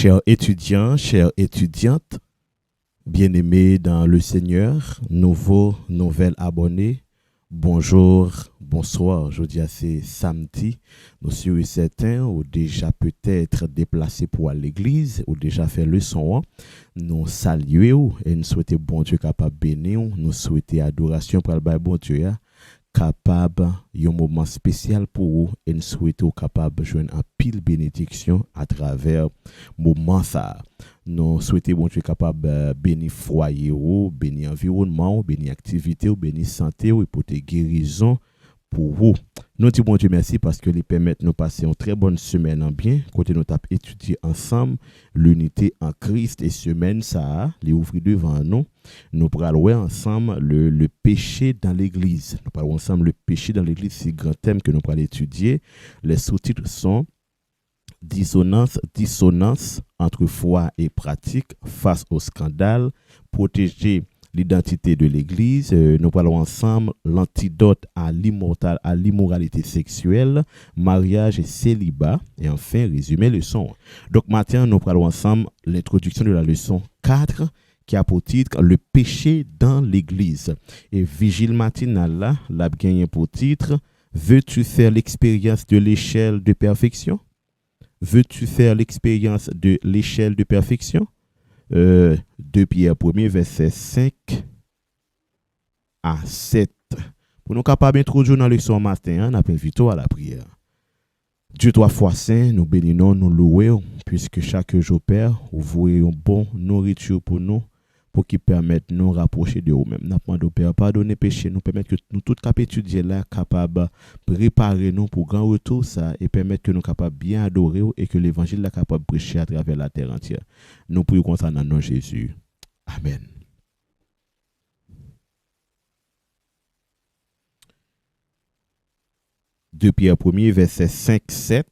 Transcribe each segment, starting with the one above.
Chers étudiants, chères étudiantes, bien-aimés dans le Seigneur, nouvelles abonnés, bonjour, bonsoir. Je dis à c'est samedi. Nous sommes certains ou déjà peut-être déplacés pour aller à l'église ou déjà fait le son. Nous saluons et nous souhaitons bon Dieu capable de bénir. Nous souhaitons adoration pour le bon Dieu capable un moment spécial pour vous et nous souhaitons capable de joindre un pile bénédiction à travers moment ça. Nous souhaitons bon Dieu capable de bénir foyer ou bénir environnement, bénir activité ou bénir santé ou pour tes guérisons pour vous. Nous disons bon Dieu merci parce que les permettent nous passer une très bonne semaine en bien. Côté nous avons étudié ensemble l'unité en Christ et semaine ça les ouvrir devant nous. Nous parlons ensemble le péché dans l'église. Nous parlons ensemble le péché dans l'église, c'est un grand thème que nous allons étudier. Les sous-titres sont dissonance entre foi et pratique face au scandale, protéger l'identité de l'Église. Nous parlons ensemble l'antidote à l'immoralité sexuelle, mariage et célibat. Et enfin, résumer le leçon. Donc, maintenant, nous parlons ensemble l'introduction de la leçon 4 qui a pour titre le péché dans l'Église. Et Vigile matinal là, l'a gagné pour titre veux-tu faire l'expérience de l'échelle de perfection? Veux-tu faire l'expérience de l'échelle de perfection? 2 Pierre 1er, verset 5 à 7. Pour nous capables d'introduire dans le leçon matin, nous invitons à la prière. Dieu trois fois saint, nous bénissons, nous louons, puisque chaque jour, Père, vous une bonne nourriture pour nous, pour qui permette de nous rapprocher de vous-même. Nous demandons, Père, pardonner péché, nous permettre que nous tous capables étudier là, capables préparer nous pour grand retour ça et permettre que nous capables bien adorer et que l'évangile là capable prêcher à travers la terre entière. Nous prions comme ça dans le nom de Jésus. Amen. Deux Pierre 1er, verset 5-7.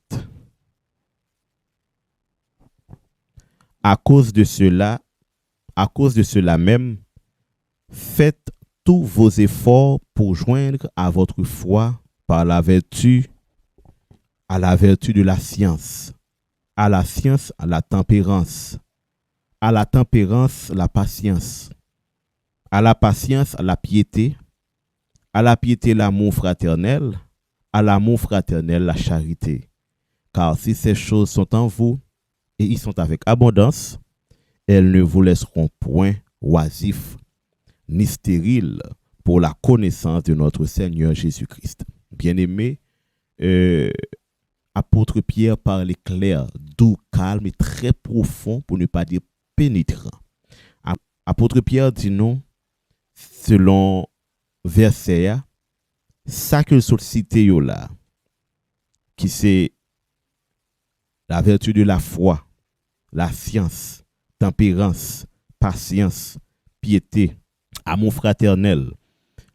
À cause de cela même, faites tous vos efforts pour joindre à votre foi à la vertu de la science, à la science la tempérance, à la tempérance la patience, à la patience la piété, à la piété l'amour fraternel, à l'amour fraternel la charité. Car si ces choses sont en vous et ils sont avec abondance, elles ne vous laisseront point oisifs ni stériles pour la connaissance de notre Seigneur Jésus-Christ. Bien-aimé, apôtre Pierre parle clair, doux, calme et très profond, pour ne pas dire pénétrant. Apôtre Pierre dit non, selon verset, ça que je cité là, qui c'est la vertu de la foi, la science, tempérance, patience, piété, amour fraternel,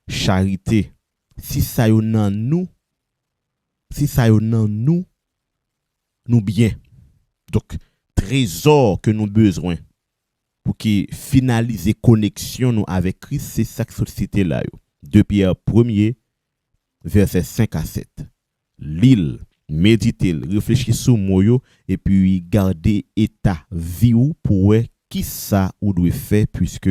charité. Si ça y en nous, nous bien. Donc, trésor que nous besoin pour qui finaliser connexion nous avec Christ, c'est ça que cité là. 2 Pierre 1er, verset 5 à 7. L'île, méditez, réfléchissez sur moyo et puis gardez état vie pour qui ça ou doit faire puisque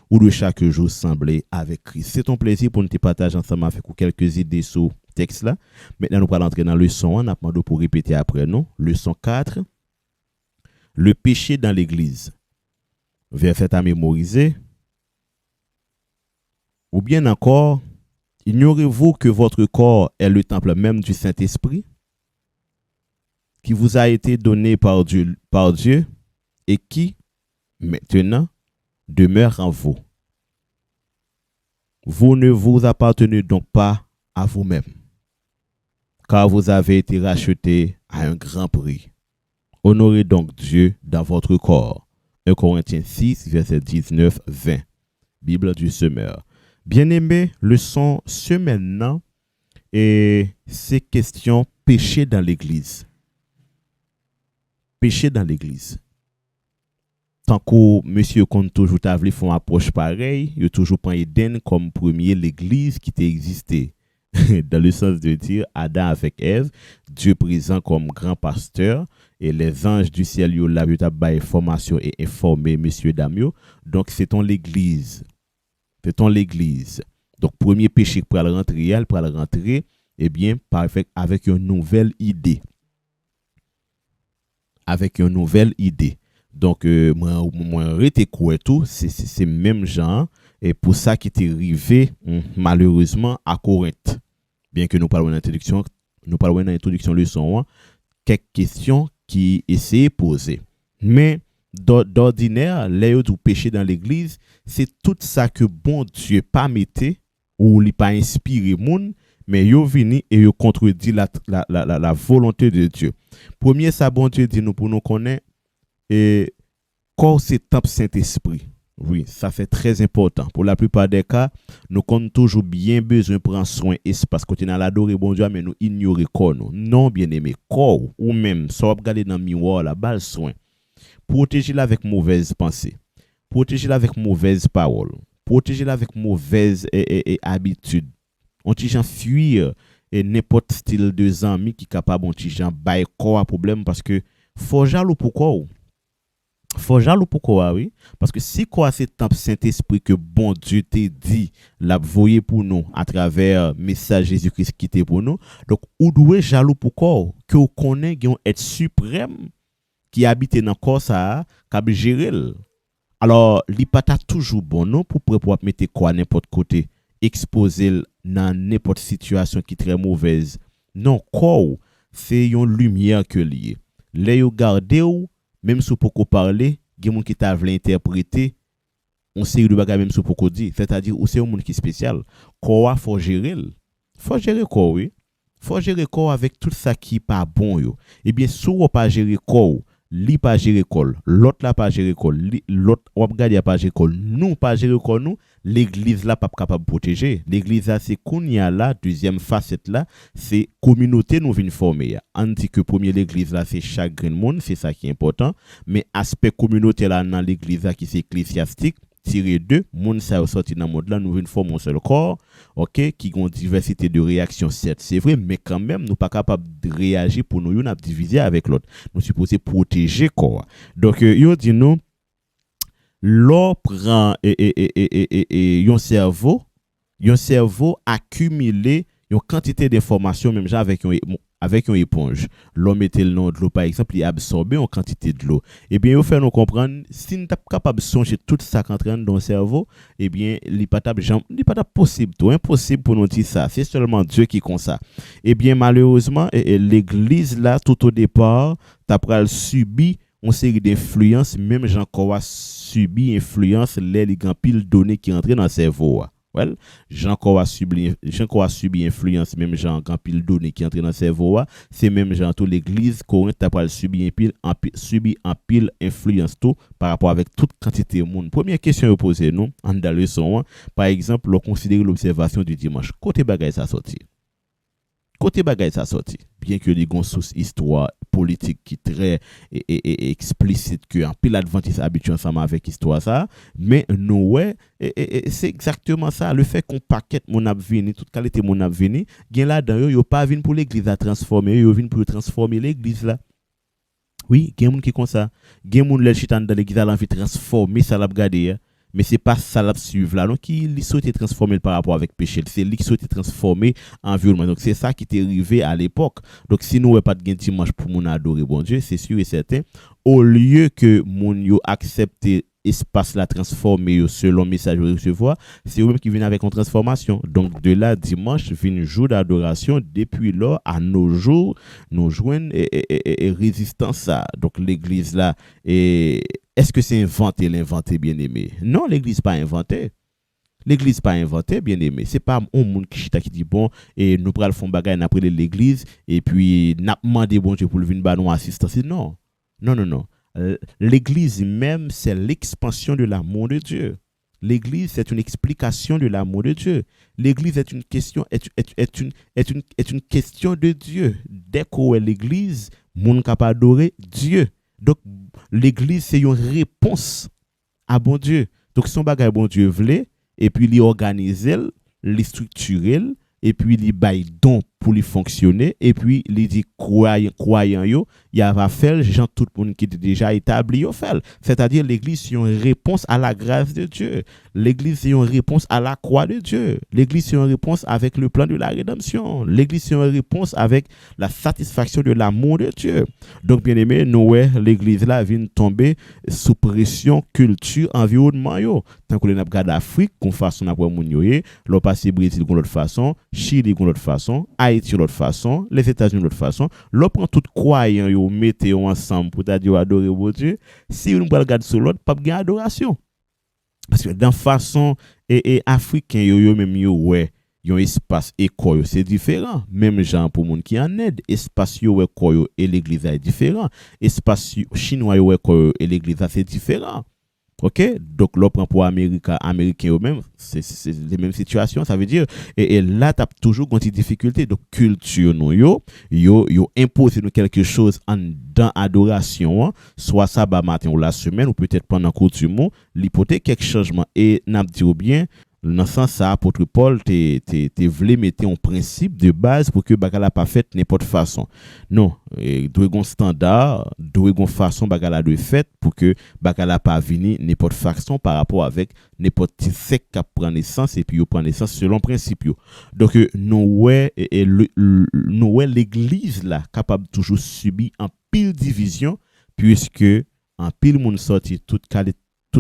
ou de chaque jour sembler avec Christ. C'est un plaisir pour nous partager ensemble avec vous quelques idées sur le texte là. Maintenant nous allons entrer dans le leçon 1, on a pour répéter après nous. Leçon 4. Le péché dans l'église. Verset à mémoriser. Ou bien encore, ignorez-vous que votre corps est le temple même du Saint-Esprit qui vous a été donné par Dieu et qui, maintenant, demeure en vous. Vous ne vous appartenez donc pas à vous-même, car vous avez été rachetés à un grand prix. Honorez donc Dieu dans votre corps. 1 Corinthiens 6, verset 19-20. Bible du semeur. Bien-aimé, leçon ce maintenant, et c'est question péché dans l'église. Péché dans l'église. Tant que monsieur compte toujours font approche pareil, il toujours prend Eden comme premier l'église qui existé dans le sens de dire Adam avec Ève, Dieu présent comme grand pasteur, et les anges du ciel, yo là, yo t'a bail information et informer messieurs dames yo. Donc c'est ton l'église. C'est ton l'église. Donc premier péché pour le rentrer, eh bien avec une nouvelle idée. Avec une nouvelle idée. Donc moi rete quoi tout, c'est même genre et pour ça qui est arrivé malheureusement à Corinthe. Bien que nous parlons d'introduction, leçon 1, quelques questions qui essaient de poser. Mais d'ordinaire, les du péché dans l'église, c'est tout ça que bon Dieu pas metté ou il pas inspiré moun, mais yo vini et yo contredit la volonté de Dieu. Premier ça bon Dieu dit nous pour nous connaître et corps c'est temple Saint-Esprit. Oui, ça c'est très important. Pour la plupart des cas, nous avons toujours bien besoin de prendre soin espace quand on a l'adoré bon Dieu, mais nous ignorer corps nous. Non, bien aimé, corps ou même, ça va regarder dans le miroir, la balle soin. Protégez-la avec mauvaise pensée. Protégez-la avec mauvaise parole. Protégez-la avec mauvaise habitude. On t'y fuir et n'importe style de amis qui est capable on t'y bailler corps à problème parce que faut jaloux pourquoi faut jaloux pourquoi oui parce que si quoi c'est temple Saint-Esprit que bon Dieu t'a dit l'a voyer pour nous à travers message Jésus-Christ qui était pour nous donc ou doit jaloux pourquoi que on connaît un être suprême qui habite dans corps ça cap gérer alors li pas toujours bon non pour mettre quoi n'importe côté exposer dans n'importe situation qui très mauvaise non corps c'est une lumière que lié les yo garder ou même si pour parler, il y a des gens qui t'a voulu interpréter, on sait de bagages même si pour dire, c'est-à-dire ou c'est un monde qui est spécial. Quoi faut gérer? Faut gérer quoi oui? Faut gérer quoi avec tout ça qui pas bon yo. Eh bien, si on pas gérer quoi, li pas gérer quoi, l'autre là pas gérer quoi, l'autre on regarder pas gérer quoi, nous pas gérer quoi nous, l'église là pas capable de protéger. L'église là c'est kounya là, deuxième facette là, c'est communauté nous vinn former. On dit que premier l'église là c'est chaque grand monde, c'est ça qui est important, mais aspect communauté là dans l'église là qui c'est ecclésiastique tiré 2 monde ça sorti dans monde là nous vinn former un seul corps, OK, qui ont diversité de réactions certes, c'est vrai, mais quand même nous pas capable de réagir pour nous n'a diviser avec l'autre. Nous supposé protéger corps. Donc yo dit nous l'eau prend et un cerveau accumulé une quantité d'informations même avec une éponge. L'eau mettait le nom de l'eau par exemple, il absorbe une quantité de l'eau. Eh bien, il faut nous comprendre si nous sommes capables de songer tout ça qui entraîne dans le cerveau, eh bien, il n'est pas possible, tout impossible pour nous dire ça. C'est seulement Dieu qui compte ça. Eh bien, malheureusement, l'église là tout au départ, t'as pris subi une série d'influences, même Jean Kowa subi influence les grands pile données qui entrent dans le cerveau. Well, Jean Kowa subi influence, même Jean grand pile données qui entrent dans le cerveau. C'est même Jean tout l'église Corinthe a subi en pile influence tout par rapport avec toute quantité de monde. Première question à poser nous, en dans le leçon, par exemple, on considère l'observation du dimanche. Côté bagay ça sorti. Bien que les gon source histoire politique qui très explicite que en pile adventiste habitué ensemble avec histoire ça, mais nous ouais c'est exactement ça le fait qu'on paquette mon abveni toute qualité mon abveni, gen là dedans yo pas vinn pour l'église à transformer, yo vinn pour transformer l'église là. Oui, gen moun qui comme ça, gen moun le chitan dans l'église là envie transformer ça l'a regarder. Mais c'est pas ça la suivre là donc il souhaite transformer par rapport avec péché c'est lui qui souhaite transformer environnement donc c'est ça qui est arrivé à l'époque donc si nous pas de gain dimanche pour mon adorer bon Dieu c'est sûr et certain au lieu que mon yo accepter espace la transformer selon message recevoir c'est eux même qui viennent avec une transformation donc de là dimanche vient jour d'adoration depuis là à nos jours nous joignent et résistance ça donc l'église là et est-ce que c'est l'inventé bien aimé? Non, l'église pas inventé. L'église pas inventé bien aimé. C'est pas un monde qui dit bon et nous pral font bagaille après l'église et puis n'a demandé bon Dieu pour le venir ba nous assistance. Non. Non. L'église même c'est l'expansion de l'amour de Dieu. L'église c'est une explication de l'amour de Dieu. L'église est une question est une question de Dieu. Dès qu'on est l'église, monde capable adorer Dieu. Donc, l'église, c'est une réponse à bon Dieu. Donc, son bagage bon Dieu voulait, et puis, il organise, il structure, et puis il bail don pour lui fonctionner et puis il dit croyant yo il va faire gens tout le monde qui est déjà établi yo fait, c'est-à-dire l'église c'est une réponse à la grâce de Dieu, l'église c'est une réponse à la croix de Dieu, l'église c'est une réponse avec le plan de la rédemption, l'église c'est une réponse avec la satisfaction de l'amour de Dieu. Donc bien aimé, nous l'église là vient tomber sous pression culture environnement yo, tant que nous regarde Afrique qu'on façon après moun yo l'on passe Brésil de l'autre façon, Chili de l'autre façon, Haïti de l'autre façon, les États-Unis de l'autre façon, l'on prend tout croyant yo mettez ensemble pour dire adorer bon Dieu. Si on regarde sur l'autre, pas de adoration. Parce que dans façon et africain yo même yo ouais, yon espace école c'est différent. Même genre pour monde qui en aide, espace yo école et l'église est différent. Espace chinois yo école et l'église c'est différent. OK, donc l'on pour américain eux-mêmes c'est les mêmes situations, ça veut dire et là tu as toujours une difficulté. Donc culture nous yo impose nous quelque chose en dans adoration hein, soit sabbat matin ou la semaine ou peut-être pendant coutume l'hypothèse quelque changement et n'a dit bien dans ce sens ça apôtre Paul te voulait mettre un principe de base pour que bagala pas fait n'importe façon. Non, doit gon standard, doit gon façon bagala doit fait pour que bagala pas venir n'importe façon par rapport avec n'importe petit sec qui prend naissance et puis yo prend naissance selon principe yo. Donc nous l'église là capable toujours subir en pile division puisque en pile monde sorti tout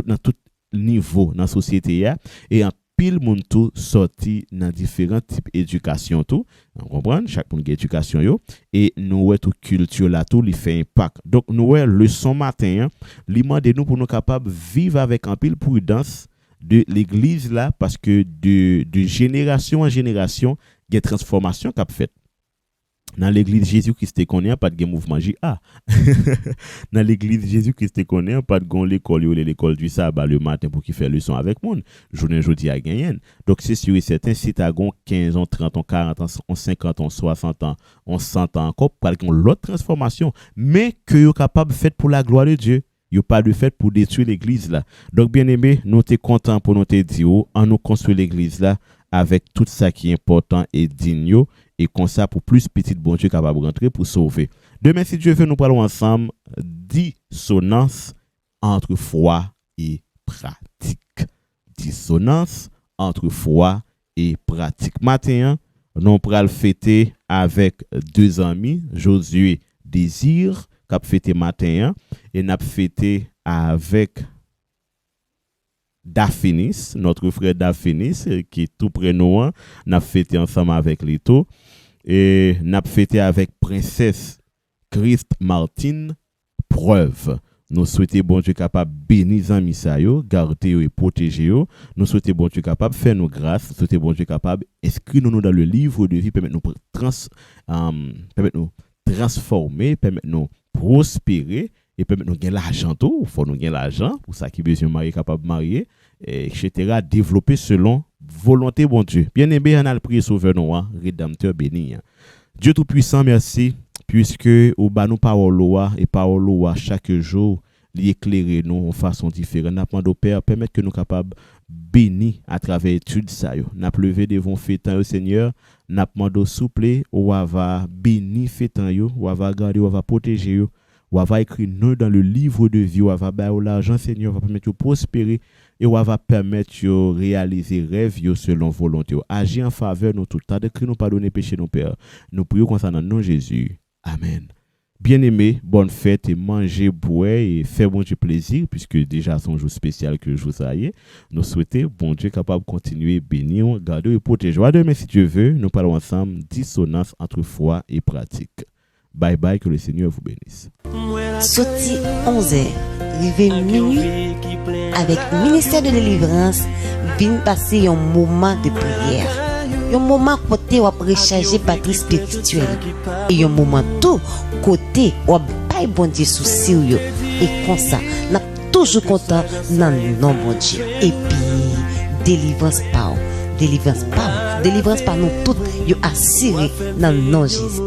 dans tout niveau dans société et en pile monde tout sorti dans différents types d'éducation tout on comprend chaque monde a éducation yo et nous tout culture là tout li fait impact. Donc nous leçon matin li mande nous pour nous capable vivre avec un pile prudence de l'église là parce que de génération en génération il y a transformation qu'a fait. Dans l'église Jésus-Christ connaît pas de mouvement JA. Dans l'église Jésus-Christ connaît pas de l'école du sabbat le matin pour qui faire leçon avec monde. Journée jeudi à gagner. Donc c'est sûr et certain si tu as 15 ans, 30 ans, 40 ans, 50 ans, 60 ans, on 100 ans encore pour l'autre transformation mais que yo capable fait pour la gloire de Dieu. Yo pas de fait pour détruire l'église là. Donc bien aimé, nous t'es content pour nous te dire en nous construire l'église là avec tout ça qui est important et digne et comme ça pour plus petit bon Dieu capable de rentrer pour sauver. Demain si Dieu veut nous parlons ensemble dissonance entre foi et pratique. Dissonance entre foi et pratique. Matin, nous pral fêter avec deux amis, Josué Désir qui a fêté matin et n'a fêté avec Daphinis, notre frère Daphinis, qui est tout près de nous, n'a fêté ensemble avec Lito, et n'a fêté avec Princesse Christ Martine Preuve. Nous souhaitons bon Dieu capable bénir amis ça yo, garder et protéger yo. Nous souhaitons bon Dieu capable faire nos grâces, nous souhaitons bon Dieu capable inscrire nous dans le livre de vie, permettre nous transformer, permettre nous prospérer. Et permettre nous gagner l'argent tout, faut nous gagner l'argent pour ça qui besoin marier capable marier etc. développer selon volonté bon Dieu. Bien aimé, on a le prier sauveur nous rédempteur béni. Dieu tout puissant, merci puisque au bas nous parole loi et parole loi chaque jour li éclairer nous en façon différente. N'a demandé au Père permettre que nous capables béni à travers étude ça yo. N'a levé devant fêtant au Seigneur, n'a demandé souple ou va béni fêtant yo, ou va garder ou va protéger yo. Ou va écrire nous dans le livre de vie, ou va bailler l'argent, Seigneur, va permettre de prospérer et ou va permettre de réaliser rêve selon volonté. Agir en faveur de nous tout le temps, de nous pardonner péché nos pères. Nous prions concernant nous Jésus. Amen. Bien-aimés, bonne fête et mangez, boire et faire bon Dieu plaisir, puisque déjà c'est un jour spécial que je vous ai. Nous souhaitons, bon Dieu, capable de continuer, bénir, garder et protéger. À demain, si Dieu veut, nous parlons ensemble, dissonance entre foi et pratique. Bye bye, que le Seigneur vous bénisse. Sorti 11h, arrivé minuit, avec ministère de délivrance, vient passer un moment de prière. Un moment côté où on recharger batterie spirituelle. Et un moment tout côté où on baille bon Dieu sous sérieux. Et comme ça, on est toujours content dans le nom bon Dieu. Et puis, délivrance par nous toutes, yo assuré dans le nom de Jésus.